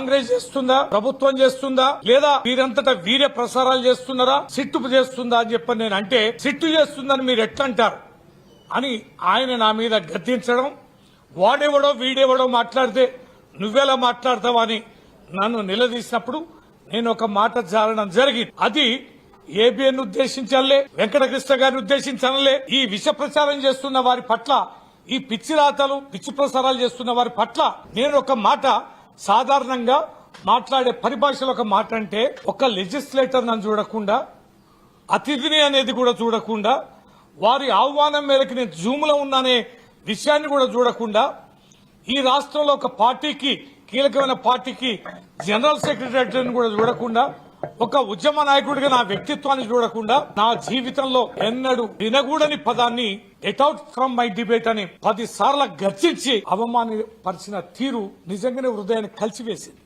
కాంగ్రెస్ చేస్తుందా, ప్రభుత్వం చేస్తుందా, లేదా వీరంతటా వీరే ప్రసారాలు చేస్తున్నారా, సిట్టు చేస్తుందా అని చెప్పని నేను అంటే సిట్టు చేస్తుందని మీరు ఎట్లా అంటారు అని ఆయన నా మీద గద్దించడం, వాడెవడో వీడెవడో మాట్లాడితే నువ్వెలా మాట్లాడతావా అని నన్ను నిలదీసినప్పుడు నేను ఒక మాట జారడం జరిగింది. అది ఏబిఎన్ ఉద్దేశించాలే, వెంకటకృష్ణ గారిని ఉద్దేశించాలే. ఈ విష ప్రచారం చేస్తున్న వారి పట్ల, ఈ పిచ్చి రాతలు పిచ్చి ప్రసారాలు చేస్తున్న వారి పట్ల నేను ఒక మాట సాధారణంగా మాట్లాడే పరిభాషలో ఒక మాట అంటే, ఒక లెజిస్లేటర్ నన్ను చూడకుండా, అతిథిని అనేది కూడా చూడకుండా, వారి ఆహ్వానం మేరకు నేను జూమ్ లో ఉన్నానే విషయాన్ని కూడా చూడకుండా, ఈ రాష్ట్రంలో ఒక పార్టీకి, కీలకమైన పార్టీకి జనరల్ సెక్రటరీని కూడా చూడకుండా, ఒక ఉద్యమ నాయకుడిగా నా వ్యక్తిత్వాన్ని చూడకుండా, నా జీవితంలో ఎన్నడూ వినగూడని పదాన్ని get out from my debate అని 10 సార్లు గర్జించి అవమానపరిచిన తీరు నిజంగానే హృదయాన్ని కలిసివేసింది.